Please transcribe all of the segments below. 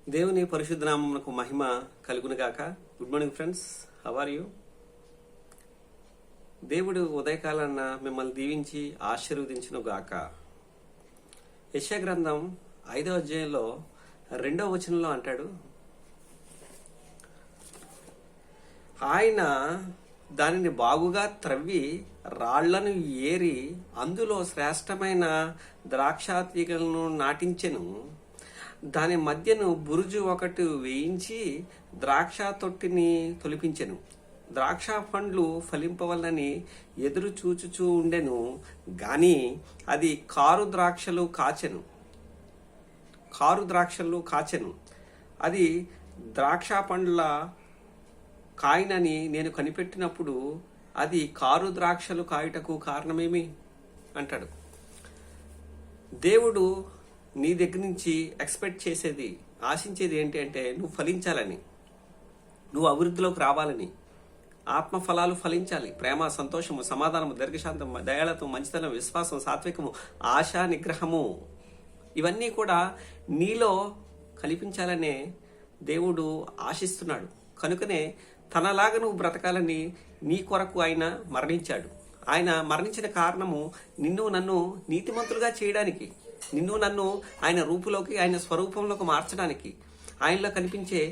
దేవుని పరిశుద్ధ నామమునకు మహిమ కలుగునుగాక. Good morning friends, how are you? దేవుడు ఉదయకాలాన మిమ్మల్ని దీవించి ఆశీర్వదించును గాక. యెషయా గ్రంథం 5వ అధ్యాయంలో 2వ వచనంలో అంటాడు, ఆయన దానిని బాగుగా త్రవ్వి రాళ్లను ఏరి అందులో శ్రేష్టమైన ద్రాక్ష తీగలను నాటించెను. దాని మధ్యను బురుజు ఒకటి వేయించి ద్రాక్ష తొట్టిని తొలిపించెను. ద్రాక్ష పండ్లు ఫలింపవలనని ఎదురు చూచుచూ ఉండెను గాని అది కారు ద్రాక్షలు కాచెను. అది ద్రాక్ష పండ్ల కాయనని నేను కనిపెట్టినప్పుడు అది కారు ద్రాక్షలు కాయుటకు కారణమేమి అంటాడు. దేవుడు నీ దగ్గర నుంచి ఎక్స్పెక్ట్ చేసేది, ఆశించేది ఏంటి అంటే నువ్వు ఫలించాలని, నువ్వు అభివృద్ధిలోకి రావాలని, ఆత్మ ఫలాలు ఫలించాలి. ప్రేమ, సంతోషము, సమాధానము, దీర్ఘశాంతం, దయాళత్వం, మంచితనం, విశ్వాసం, సాత్వికము, ఆశ, నిగ్రహము, ఇవన్నీ కూడా నీలో కల్పించాలనే దేవుడు ఆశిస్తున్నాడు. కనుకనే తనలాగా నువ్వు బ్రతకాలని నీ కొరకు ఆయన మరణించాడు. ఆయన మరణించిన కారణము నిన్ను నన్ను నీతిమంతులుగా చేయడానికి, నిన్ను నన్ను ఆయన రూపులోకి, ఆయన స్వరూపంలోకి మార్చడానికి. ఆయనలో కనిపించే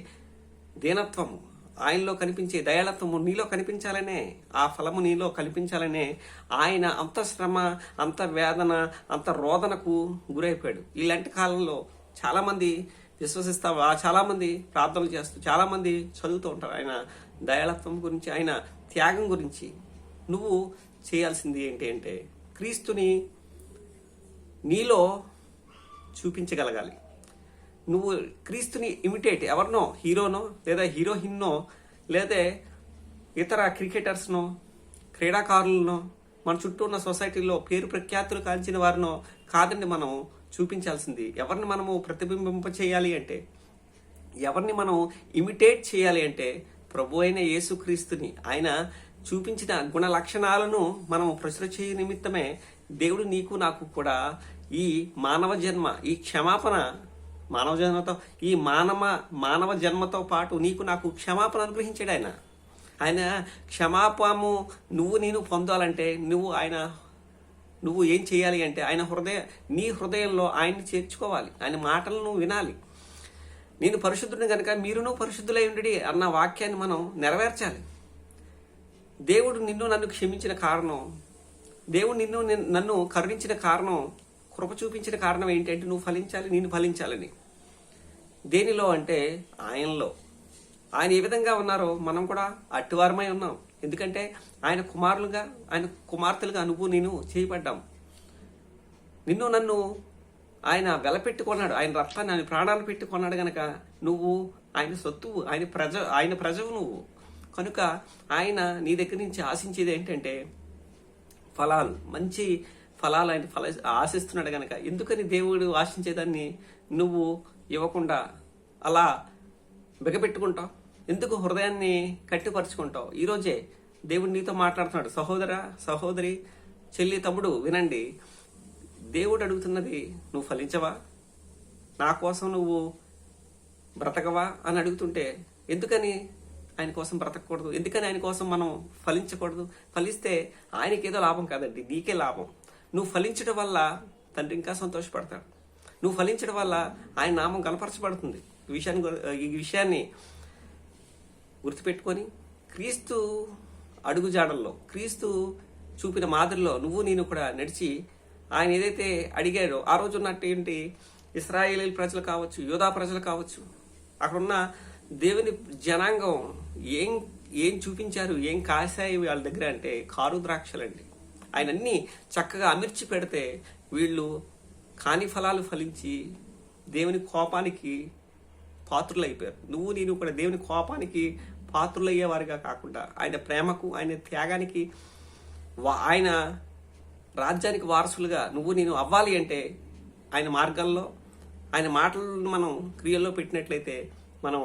దీనత్వము, ఆయనలో కనిపించే దయాళత్వము నీలో కనిపించాలనే, ఆ ఫలము నీలో కనిపించాలనే ఆయన అంత శ్రమ, అంత వేదన, అంత రోదనకు గురైపోయాడు. ఇలాంటి కాలంలో చాలా మంది విశ్వసిస్తావా, చాలా మంది ప్రార్థనలు చేస్తూ, చాలా మంది చదువుతూ ఉంటారు ఆయన దయాళత్వం గురించి, ఆయన త్యాగం గురించి. నువ్వు చేయాల్సింది ఏంటి అంటే క్రీస్తుని నీలో చూపించగలగాలి. నువ్వు క్రీస్తుని ఇమిటేట్, ఎవరినో, హీరోనో లేదా హీరోయిన్నో లేదా ఇతర క్రికెటర్స్నో, క్రీడాకారులనో, మన చుట్టూ ఉన్న సొసైటీలో పేరు ప్రఖ్యాతులు కాల్చిన వారినో కాదండి మనం చూపించాల్సింది. ఎవరిని మనము ప్రతిబింబింప చేయాలి అంటే, ఎవరిని మనం ఇమిటేట్ చేయాలి అంటే ప్రభు అయిన యేసుక్రీస్తుని, ఆయన చూపించిన గుణ లక్షణాలను మనం ప్రచుర చేయ నిమిత్తమే దేవుడు నీకు నాకు కూడా ఈ మానవ జన్మ, ఈ క్షమాపణ, మానవ జన్మతో, ఈ మానవ జన్మతో పాటు నీకు నాకు క్షమాపణ అనుగ్రహించాడు. ఆయన క్షమాపణము నేను పొందాలంటే నువ్వు ఏం చేయాలి అంటే నీ హృదయంలో ఆయన్ని చేర్చుకోవాలి. ఆయన మాటలను వినాలి. నేను పరిశుద్ధుడిని కనుక మీరును పరిశుద్ధులై ఉండి అన్న వాక్యాన్ని మనం నెరవేర్చాలి. దేవుడు నిన్ను నన్ను క్షమించిన కారణం, దేవుడు నన్ను కరుణించిన కారణం, కృప చూపించిన కారణం ఏంటంటే నువ్వు ఫలించాలి, నేను ఫలించాలని. దేనిలో అంటే ఆయనలో. ఆయన ఏ విధంగా ఉన్నారో మనం కూడా అట్టివారమై ఉన్నాం. ఎందుకంటే ఆయన కుమారులుగా, ఆయన కుమార్తెలుగా నువ్వు నేను చేయబడ్డాం. నిన్ను నన్ను ఆయన వెలపెట్టుకున్నాడు. ఆయన రక్తాన్ని, ఆయన ప్రాణాలు పెట్టుకున్నాడు గనక నువ్వు ఆయన సొత్తువు, ఆయన ప్రజవు నువ్వు. కనుక ఆయన నీ దగ్గర నుంచి ఆశించేది ఏంటంటే ఫలాలు, మంచి ఫలాలు ఆయన ఆశిస్తున్నాడు గనక. ఎందుకని దేవుడు ఆశించేదాన్ని నువ్వు ఇవ్వకుండా అలా బిగపెట్టుకుంటావు? ఎందుకు హృదయాన్ని కట్టిపరుచుకుంటావు? ఈరోజే దేవుడు నీతో మాట్లాడుతున్నాడు. సహోదరి, చెల్లి, తమ్ముడు వినండి. దేవుడు అడుగుతున్నది, నువ్వు ఫలించవా, నా కోసం నువ్వు బ్రతకవా అని అడుగుతుంటే, ఎందుకని ఆయన కోసం బ్రతకూడదు? ఎందుకని ఆయన కోసం మనం ఫలించకూడదు? ఫలిస్తే ఆయనకేదో లాభం కాదండి, నీకే లాభం. నువ్వు ఫలించడం వల్ల తండ్రి ఇంకా సంతోషపడతాడు. నువ్వు ఫలించడం వల్ల ఆయన నామం కనపరచబడుతుంది. ఈ విషయాన్ని గుర్తుపెట్టుకొని క్రీస్తు అడుగుజాడల్లో, క్రీస్తు చూపిన మాదిరిలో నువ్వు నేను కూడా నడిచి, ఆయన ఏదైతే అడిగాడో ఆ రోజు ఉన్నట్టేంటి ఇశ్రాయేలీల ప్రజలు కావచ్చు, యోధా ప్రజలు కావచ్చు, అక్కడున్న దేవుని జనాంగం ఏం చూపించారు, ఏం కాశాయి వాళ్ళ దగ్గర అంటే కారు ద్రాక్షలండి. ఆయన అన్ని చక్కగా అమర్చి పెడితే వీళ్ళు కాని ఫలాలు ఫలించి దేవుని కోపానికి పాత్రులైపోయారు. నువ్వు నేను కూడా దేవుని కోపానికి పాత్రులయ్యేవారిగా కాకుండా ఆయన ప్రేమకు, ఆయన త్యాగానికి, ఆయన రాజ్యానికి వారసులుగా నువ్వు నేను అవ్వాలి అంటే ఆయన మార్గంలో, ఆయన మాటలను మనం క్రియల్లో పెట్టినట్లయితే మనం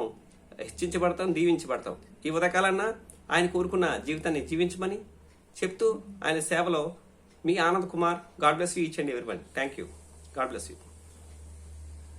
హెచ్చించబడతాం, దీవించబడతాం. ఈ ఉదయకాలన్నా ఆయన కోరుకున్న జీవితాన్ని జీవించమని చెప్తూ ఆయన సేవలో మీ Anand Kumar. God bless you each and everyone. Thank you. God bless you.